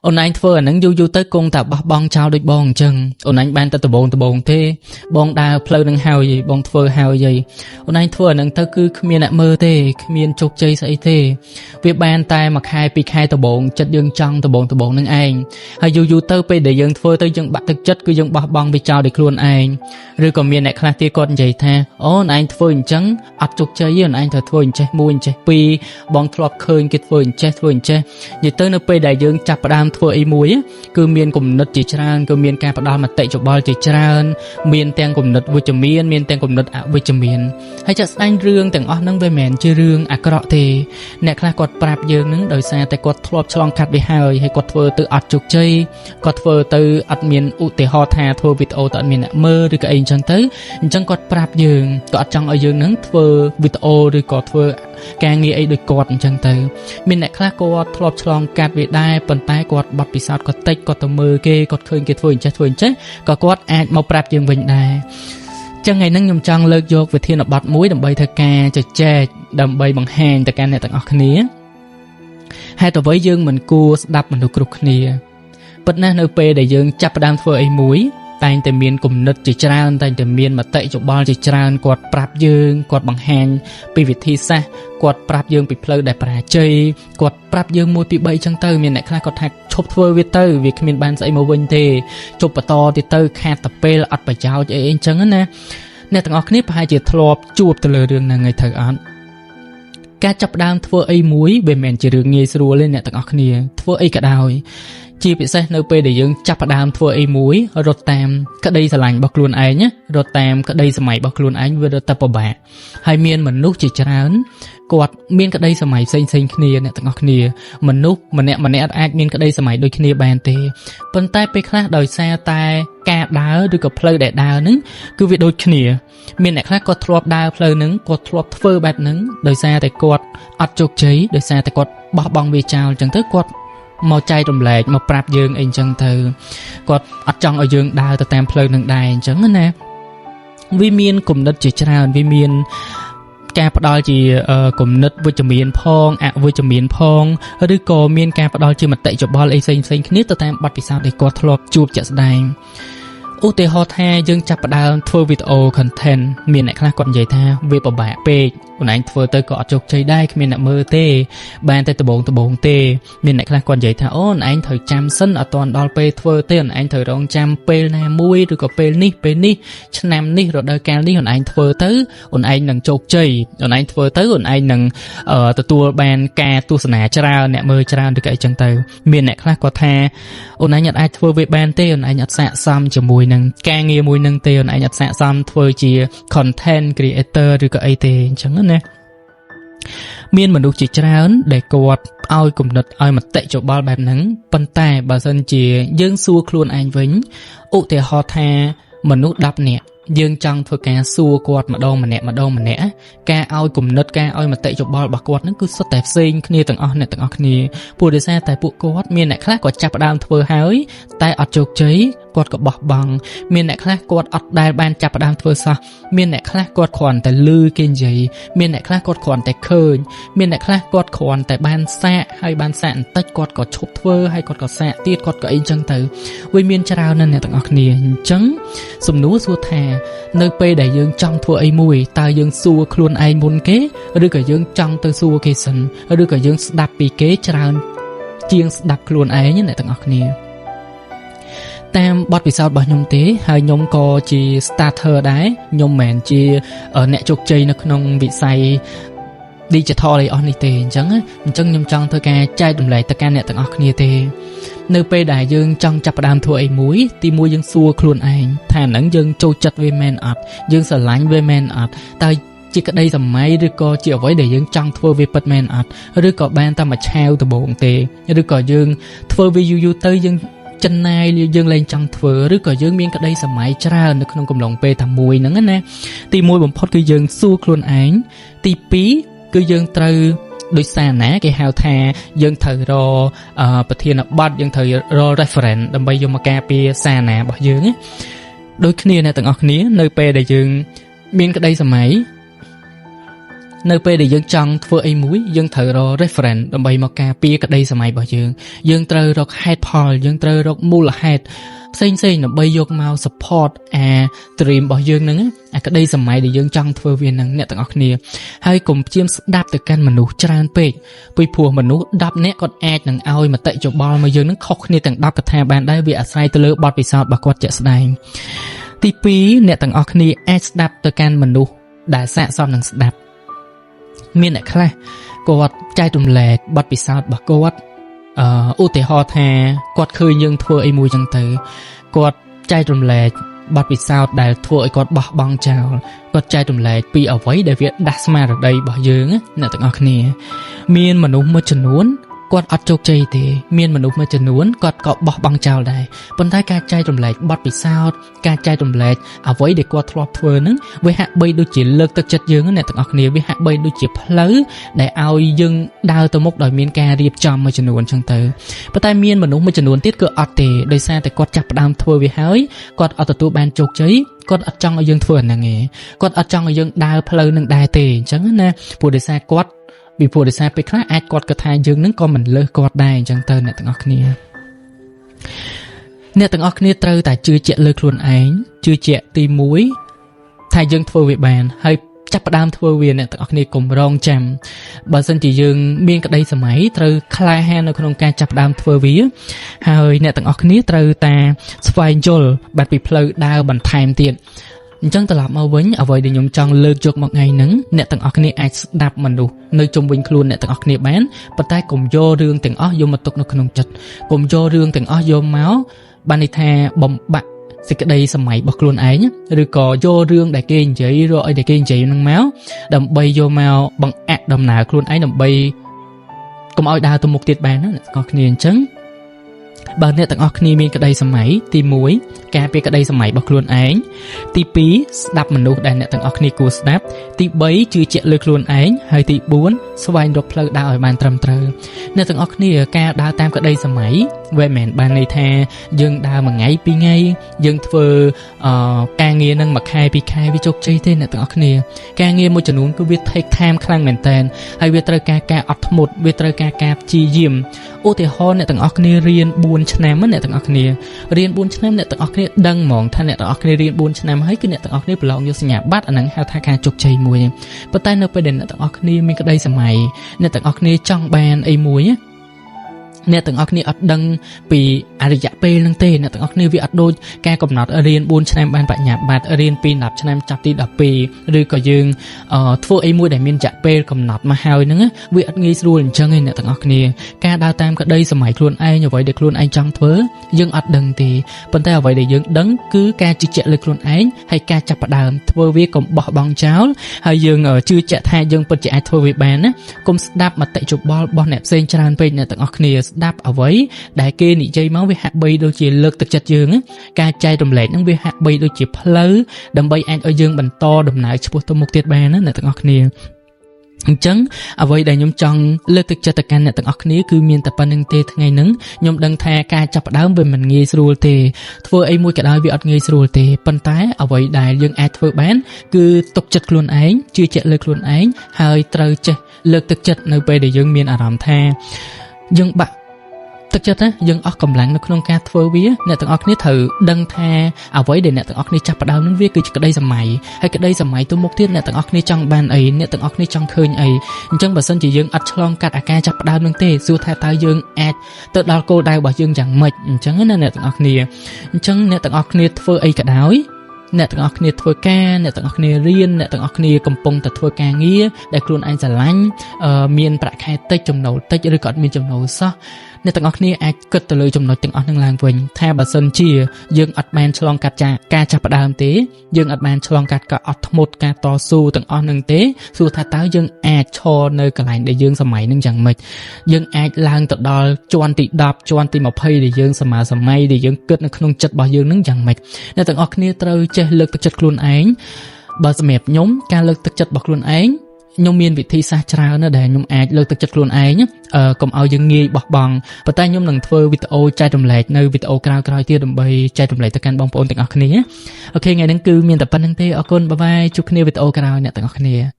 អូនឯងធ្វើអានឹងយូរទៅគង់តែបោះបង់ចោលដូចបងអញ្ចឹងអូនឯងបានតែដបងទេបងដើរផ្លូវនឹងហើយបងធ្វើហើយអូនឯងធ្វើអានឹងទៅគឺគ្មានអ្នកមើលទេគ្មានជោគជ័យស្អីទេវាបានតែមួយខែពីរខែដបងចិត្តយើងចង់ដបងនឹងឯងហើយយូរទៅពេលដែលយើងធ្វើទៅយើងបាក់ទឹកចិត្តគឺយើងបោះបង់វាចោលដោយខ្លួនឯងឬក៏មានអ្នកខ្លះទៀតគាត់និយាយថាអូនឯងធ្វើអញ្ចឹងអត់ជោគជ័យទេអូនឯងត្រូវធ្វើអញ្ចេះមួយអញ្ចេះពីរបងធ្លាប់ឃើញគេធ្វើអញ្ចេះនិយាយទៅនៅពេលដែលយើងចាប់ផ្ដើមធ្វើអីមួយគឺមានគំនិតជាច្រើនគឺមានការផ្ដល់មតិយោបល់ជាច្រើនមានទាំងគំនិតវិជ្ជមានមានទាំងគំនិតអវិជ្ជមានហើយចាក់ស្ដែងរឿងទាំងអស់ហ្នឹងវាមិនមែនជារឿងអាក្រក់ទេអ្នកខ្លះគាត់ប្រាប់យើងហ្នឹងដោយសារតែគាត់ធ្លាប់ឆ្លងកាត់វាហើយគាត់ធ្វើទៅអត់ជោគជ័យគាត់ធ្វើទៅអត់មានឧទាហរណ៍ថាធ្វើវីដេអូទៅអត់មានអ្នកមើលឬក៏អីអញ្ចឹងទៅអញ្ចឹងគាត់ប្រាប់យើងគាត់អត់ចង់ឲ្យយើងហ្នឹងធ្វើវីដេអូឬក៏ធ្វើការងារអីដូចគាត់អញ្ចឹងទៅមានអ្នកខ្លះគាត់ធ្លាប់ឆ្លងកាត់វាដែរប៉ុន្តែគាត់បាត់ពិសោធន៍គាត់តិចគាត់ទៅមើលគេគាត់ឃើញគេធ្វើអញ្ចេះក៏គាត់អាចមកប្រាប់យើងវិញដែរចឹងថ្ងៃហ្នឹងខ្ញុំចង់លើកយកវិធានបទមួយដើម្បីធ្វើការជជែកដើម្បីបង្ហាញទៅកាន់អ្នកទាំងអស់គ្នាហេតុអ្វីយើងមិនគួរស្ដាប់មនុស្សគ្រប់គ្នាពិតណាស់នៅពេលដែលយើងចាប់ផ្ដើមធ្វើអីមួយតែងតែមានគំនិតជាច្រើនតែងតែមានមតិយោបល់ជាច្រើនគាត់ប្រាប់យើងគាត់បង្ហាញពីវិធីសាស្ត្រគាត់ប្រាប់យើងពីផ្លូវដែលបរាជ័យគាត់ប្រាប់យើង1 2 3ចឹងទៅមានអ្នកខ្លះគាត់ថាឈប់ធ្វើវាទៅវាគ្មានបានស្អីមកវិញទេជប់បន្តទៀតទៅខាតតែពេលអត់ប្រយោជន៍អីអញ្ចឹងណាអ្នកទាំងអស់គ្នាប្រហែលជាធ្លាប់ជួបទៅលើរឿងហ្នឹងហើយត្រូវអត់ការចាប់ផ្ដើមធ្វើអីមួយវាមិនមែនជារឿងងាយស្រួលទេអ្នកទាំងអស់គ្នាធ្វើអីក៏ដោយជាពិសេសនៅពេលដែលយើងចាប់ផ្ដើមធ្វើអីមួយរត់តាមក្តីស្រឡាញ់របស់ខ្លួនឯងណារត់តាមក្តីសម័យរបស់ខ្លួនឯងវារត់តែពិបាកហើយមានមនុស្សជាច្រើនគាត់មានក្តីសម័យផ្សេងគ្នាអ្នកទាំងអស់គ្នាមនុស្សម្នាក់អាចមានក្តីសម័យដូចគ្នាបានទេប៉ុន្តែពេលខ្លះដោយសារតែការដើរឬក៏ផ្លូវដែលដើរហ្នឹងគឺវាដូចគ្នាមានអ្នកខ្លះគាត់ធ្លាប់ដើរផ្លូវហ្នឹងគាត់ធ្លាប់ធ្វើបែបហ្នឹងដោយសារតែគាត់អត់ជោគជ័យដោយសារតែគាត់បោះបង់វាចោលអញ្ចឹងទៅគាត់មកចែករំលែកមកប្រាប់យើងអីអញ្ចឹងទៅគាត់អត់ចង់ឲ្យយើងដើរទៅតាមផ្លូវនឹងដែរអញ្ចឹងណាវាមានគំនិតជាច្រើនវាមានការផ្ដល់ជាគំនិតវិជ្ជមានផងអវិជ្ជមានផងឬក៏មានការផ្ដល់ជាមតិយោបល់អីផ្សេងគ្នាទៅតាមបទពិសោធន៍ដែលគាត់ធ្លាប់ជួបជាក់ស្ដែងឧទាហរណ៍ថាយើងចាប់ផ្ដើមធ្វើវីដេអូ content មានអ្នកខ្លះគាត់និយាយថាវាពិបាកពេកអូនឯងធ្វើទៅក៏អត់ជោគជ័យដែរគ្មានអ្នកមើលទេបានតែដបងទេមានអ្នកខ្លះគាត់និយាយថាអូនឯងត្រូវចាំសិនអត់ទាន់ដល់ពេលធ្វើទេអូនឯងត្រូវរងចាំពេលណាមួយឬក៏ពេលនេះឆ្នាំនេះរដូវកាលនេះអូនឯងធ្វើទៅអូនឯងនឹងជោគជ័យអូនឯងធ្វើទៅអូនឯងនឹងទទួលបានការទស្សនាច្រើនអ្នកមើលច្រើនឬក៏អីចឹងទៅមានអ្នកខ្លះគាត់ថាអូនឯងអាចធ្វើវាបានទេអូនឯងអត់ស័ក្តិសមជាមួយនឹងការងារមួយនឹងទេអូនឯងអត់ស័ក្តិសមធ្វើជា content creator ឬក៏អីទេអញ្ចឹងណាមានមនុស្សជាច្រើនដែលគាត់ឲ្យគំនិតឲ្យមតិយោបល់បែបហ្នឹងប៉ុន្តែបើសិនជាយើងសួរខ្លួនឯងវិញឧទាហរណ៍ថាមនុស្ស10នាក់យើងចង់ធ្វើការសួរគាត់ម្ដងម្នាក់ការឲ្យគំនិតការឲ្យមតិយោបល់របស់គាត់ហ្នឹងគឺសុទ្ធតែផ្សេងគ្នាទាំងអស់អ្នកទាំងអស់គ្នាព្រោះដោយសារតែពួកគាត់មានអ្នកខ្លះគាត់ចាប់ផ្ដើមធ្វើហើយតែអត់ជោគជ័យគាត់ក៏បោះបង់មានអ្នកខ្លះគាត់អត់ដែលបានចាប់ផ្ដើមធ្វើសោះមានអ្នកខ្លះគាត់គ្រាន់តែឮគេនិយាយមានអ្នកខ្លះគាត់គ្រាន់តែឃើញមានអ្នកខ្លះគាត់គ្រាន់តែបានសាកហើយបានសាកបន្តិចគាត់ក៏ឈប់ធ្វើហើយគាត់ក៏សាកទៀតគាត់ក៏អីចឹងទៅវាមានច្រើនណាស់អ្នកទាំងអស់គ្នាអញ្ចឹងសំណួរសួរថានៅពេលដែលយើងចង់ធ្វើអីមួយតើយើងសួរខ្លួនឯងមុនគេឬក៏យើងចង់ទៅសួរគេសិនឬក៏យើងស្ដាប់ពីគេច្រើនជាងស្ដាប់ខ្លួនឯងអ្នកទាំងអស់គ្នាតាមបទពិសោធន៍របស់ខ្ញុំទេហើយខ្ញុំក៏ជា starter ដែរខ្ញុំមិនមែនជាអ្នកជោគជ័យនៅក្នុងវិស័យ digital អីអស់នេះទេអញ្ចឹងខ្ញុំចង់ធ្វើការចែករំលែកទៅកាន់អ្នកទាំងអស់គ្នាទេនៅពេលដែលយើងចង់ចាប់ផ្ដើមធ្វើអីមួយទីមួយយើងសួរខ្លួនឯងថាហ្នឹងយើងចូលចិត្តវាមែនអត់យើងស្រឡាញ់វាមែនអត់តើជាក្តីសម័យឬក៏ជាអ្វីដែលយើងចង់ធ្វើវាពិតមែនអត់ឬក៏បានតែមួយឆាវដំបូងទេឬក៏យើងធ្វើវាយូរទៅយើងចំណាយយើងលែងចង់ធ្វើឬក៏យើងមានក្តីសម័យច្រើននៅក្នុងកំឡុងពេលតែមួយហ្នឹងណាទី1បំផុតគឺយើងសួរខ្លួនឯងទី2គឺយើងត្រូវដោយសារណាគេហៅថាយើងត្រូវរប្រធានបទយើងត្រូវរ reference ដើម្បីយកមកការពារសារណារបស់យើងណាដូចគ្នាអ្នកទាំងអស់គ្នានៅពេលដែលយើងមានក្តីសម័យ នៅពេលដែលយើងចង់ធ្វើអីមួយយើងត្រូវរក reference ដើម្បីមកការពារក្តីសម័យរបស់យើងត្រូវរកហេតុផលយើងត្រូវរកមូលហេតុផ្សេងៗដើម្បីយកមក support អា dream របស់យើងហ្នឹងអាក្តីសម័យដែលយើងចង់ធ្វើវាហ្នឹងអ្នកទាំងអស់គ្នាហើយកុំព្យាយាមស្ដាប់ទៅកាន់មនុស្សច្រើនពេកពីព្រោះមនុស្ស10នាក់គាត់អាចនឹងឲ្យមតិយោបល់មកយើងហ្នឹងខុសគ្នាទាំង10កថាបានដែរវាអាស្រ័យទៅលើបទពិសោធន៍របស់គាត់ជាក់ស្ដែងទី2អ្នកទាំងអស់គ្នាអាចស្ដាប់ទៅកាន់មនុស្សដែលស័ក្តិសមនឹងស្ដាប់មានអ្នកខ្លះគាត់ចែករំលែកបទពិសោធន៍របស់គាត់ឧទាហរណ៍ថាគាត់ឃើញយើងធ្វើអីមួយចឹងទៅគាត់ចែករំលែកបទពិសោធន៍ដែលធ្វើឲ្យគាត់បោះបង់ចោលគាត់ចែករំលែកពីអ្វីដែលវាដាស់ស្មារតីរបស់យើងអ្នកទាំងអស់គ្នាមានមនុស្សមួយចំនួនគាត់អត់ជោគជ័យទេមានមនុស្សមួយចំនួនគាត់ក៏បោះបង់ចោលដែរប៉ុន្តែការចែករំលែកបទពិសោធន៍ការចែករំលែកអ្វីដែលគាត់ធ្លាប់ធ្វើហ្នឹងវាហាក់បីដូចជាលើកទឹកចិត្តយើងអ្នកទាំងអស់គ្នាវាហាក់បីដូចជាផ្លូវដែលឲ្យយើងដើរទៅមុខដោយមានការរៀបចំមួយចំនួនចឹងទៅប៉ុន្តែមានមនុស្សមួយចំនួនទៀតគឺអត់ទេដោយសារតែគាត់ចាប់ផ្ដើមធ្វើវាហើយគាត់អត់ទទួលបានជោគជ័យគាត់អត់ចង់ឲ្យយើងធ្វើអាហ្នឹងទេគាត់អត់ចង់ឲ្យយើងដើរផ្លូវនឹងដែរទេអញ្ចឹងណាព្រោះដោយសារគាត់ពីព្រោះដោយសារពេលខ្លះអាចគាត់គិតថាយើងនឹងក៏មិនលើសគាត់ដែរអញ្ចឹងទៅអ្នកទាំងអស់គ្នាអ្នកទាំងអស់គ្នាត្រូវតែជឿជាក់លើខ្លួនឯងជឿជាក់ទី1ថាយើងធ្វើវាបានហើយចាប់ផ្ដើមធ្វើវាអ្នកទាំងអស់គ្នាកុំរងចាំបើសិនជាយើងមានក្តីសម័យត្រូវក្លាហាននៅក្នុងការចាប់ផ្ដើមធ្វើវាហើយអ្នកទាំងអស់គ្នាត្រូវតែស្វែងយល់បាត់ពីផ្លូវដើរបន្ថែមទៀតអញ្ចឹងត្រឡប់មកវិញអ្វីដែលខ្ញុំចង់លើកយកមកថ្ងៃហ្នឹងអ្នកទាំងអស់គ្នាអាចស្ដាប់មនុស្សនៅជុំវិញខ្លួនអ្នកទាំងអស់គ្នាបានប៉ុន្តែកុំយករឿងទាំងអស់យកមកទុកនៅក្នុងចិត្តកុំយករឿងទាំងអស់យកមកបានន័យថាបំបាក់សេចក្តីសម័យរបស់ខ្លួនឯងឬក៏យករឿងដែលគេនិយាយរកអីដែលគេនិយាយហ្នឹងមកដើម្បីយកមកបង្អាក់ដំណើរខ្លួនឯងដើម្បីកុំឲ្យដើរទៅមុខទៀតបានណាអ្នកទាំងអស់គ្នាអញ្ចឹងបើអ្នកទាំងអស់គ្នាមានក្តីសម័យទី1ការពារក្តីសម័យរបស់ខ្លួនឯងទី2ស្ដាប់មនុស្សដែលអ្នកទាំងអស់គ្នាគួរស្ដាប់ទី3ជឿជាក់លើខ្លួនឯងហើយទី4ស្វែងរកផ្លូវដើរឲ្យបានត្រឹមត្រូវអ្នកទាំងអស់គ្នាការដើរតាមក្តីសម័យវាមិនមែនបានន័យថាយើងដើរមួយថ្ងៃពីរថ្ងៃយើងធ្វើការងារនឹងមួយខែពីរខែវាជោគជ័យទេអ្នកទាំងអស់គ្នាការងារមួយចំនួនគឺវា take time ខ្លាំងមែនតើហើយវាត្រូវការអត់ធ្មត់វាត្រូវការព្យាយាមឧទាហរណ៍អ្នកទាំងអស់គ្នារៀន4ឆ្នាំអ្នកទាំងអស់គ្នារៀន4ឆ្នាំអ្នកទាំងអស់គ្នាដឹងហ្មងថាអ្នកទាំងអស់គ្នារៀន4ឆ្នាំហើយគឺអ្នកទាំងអស់គ្នាប្រឡងយកសញ្ញាបត្រអាហ្នឹងហៅថាការជោគជ័យមួយប៉ុន្តែនៅពេលដែលអ្នកទាំងអស់គ្នាមានក្តីសម័យអ្នកទាំងអស់គ្នាចង់បានអីមួយអ្នកទាំងអស់គ្នាអត់ដឹងពីអរិយៈពេលហ្នឹងទេអ្នកទាំងអស់គ្នាវាអត់ដូចការកំណត់រៀន4ឆ្នាំបានបញ្ញាបត្ររៀនពី10ឆ្នាំចាប់ទី12ឬក៏យើងធ្វើអីមួយដែលមានរយៈពេលកំណត់មកហើយហ្នឹងវាអត់ងាយស្រួលអញ្ចឹងឯងអ្នកទាំងអស់គ្នាការដើរតាមក្តីសម័យខ្លួនឯងអ្វីដែលខ្លួនឯងចង់ធ្វើយើងអត់ដឹងទេប៉ុន្តែអ្វីដែលយើងដឹងគឺការជឿជាក់លើខ្លួនឯងហើយការចាប់ផ្ដើមធ្វើវាកុំបោះបង់ចោលហើយយើងជឿជាក់ថាយើងពិតជាអាចធ្វើវាបានណាកុំស្ដាប់មតិយោបល់របស់អ្នកផ្សេងច្រើនពេកអ្នកទាំងអស់គ្នាស្ដាប់អ្វីដែលគេនិយាយមកវាហាក់បីដូចជាលើកទឹកចិត្តយើងការចែករំលែកហ្នឹងវាហាក់បីដូចជាផ្លូវដើម្បីអាចឲ្យយើងបន្តដំណើរឆ្ពោះទៅមុខទៀតបានណាអ្នកទាំងអស់គ្នាអញ្ចឹងអ្វីដែលខ្ញុំចង់លើកទឹកចិត្តទៅកាន់អ្នកទាំងអស់គ្នាគឺមានតែប៉ុណ្្នឹងទេថ្ងៃហ្នឹងខ្ញុំដឹងថាការចាប់ផ្ដើមវាមិនងាយស្រួលទេធ្វើអីមួយក៏ដោយវាអត់ងាយស្រួលទេប៉ុន្តែអ្វីដែលយើងអាចធ្វើបានគឺទុកចិត្តខ្លួនឯងជឿជាក់លើខ្លួនឯងហើយត្រូវចេះលើកទឹកចិត្តនៅពេលដែលយើងមានអារម្មណ៍ថាយើងបាក់ទឹកចិត្តណាយើងអស់កម្លាំងនៅក្នុងការធ្វើវាអ្នកទាំងអស់គ្នាត្រូវដឹងថាអ្វីដែលអ្នកទាំងអស់គ្នាចាប់ផ្ដើមនឹងវាគឺជាក្តីសម័យហើយក្តីសម័យទៅមុខទៀតអ្នកទាំងអស់គ្នាចង់បានអីអ្នកទាំងអស់គ្នាចង់ឃើញអីអញ្ចឹងបើសិនជាយើងអត់ឆ្លងកាត់អាការចាប់ផ្ដើមនឹងទេសួរថាតើយើងអាចទៅដល់គោលដៅរបស់យើងយ៉ាងម៉េចអញ្ចឹងណាអ្នកទាំងអស់គ្នាអញ្ចឹងអ្នកទាំងអស់គ្នាធ្វើអីក៏ដោយអ្នកទាំងអស់គ្នាធ្វើការអ្នកទាំងអស់គ្នារៀនអ្នកទាំងអស់គ្នាកំពុងតែធ្វើការងារដែលខ្លួនឯងស្រឡាញ់មានប្រាក់ខែតិចចំណូលតិចឬក៏អត់មានចំណូលសោះអ្នកទាំងអស់គ្នាអាចគិតទៅលើចំណុចទាំងអស់នឹងឡើងវិញថាបើសិនជាយើងអត់បានឆ្លងកាត់ការចាប់ផ្ដើមទេយើងអត់បានឆ្លងកាត់ការអត់ធ្មត់ការតស៊ូទាំងអស់នឹងទេសួរថាតើយើងអាចឈរនៅកន្លែងដែលយើងសម័យនឹងយ៉ាងម៉េចយើងអាចឡើងទៅដល់ជាន់ទី10ជាន់ទី20ដែលយើងសម័យដែលយើងគិតនៅក្នុងចិត្តរបស់យើងនឹងយ៉ាងម៉េចអ្នកទាំងអស់គ្នាត្រូវចេះលើកទឹកចិត្តខ្លួនឯងបើសម្រាប់ខ្ញុំការលើកទឹកចិត្តរបស់ខ្លួនឯងខ្ញុំមានវិធីសាស្ត្រច្រើនណាស់ដែលខ្ញុំអាចលើកទឹកចិត្តខ្លួនឯងកុំឲ្យយើងងាយបោះបង់ប៉ុន្តែខ្ញុំនឹងធ្វើវីដេអូចែករំលែកនៅវីដេអូក្រោយៗទៀតដើម្បីចែករំលែកទៅកាន់បងប្អូនទាំងអស់គ្នាអូខេថ្ងៃនេះគឺមានតែប៉ុណ្្នឹងទេអរគុណបាយបាយជួបគ្នាវីដេអូក្រោយអ្នកទាំងអស់គ្នា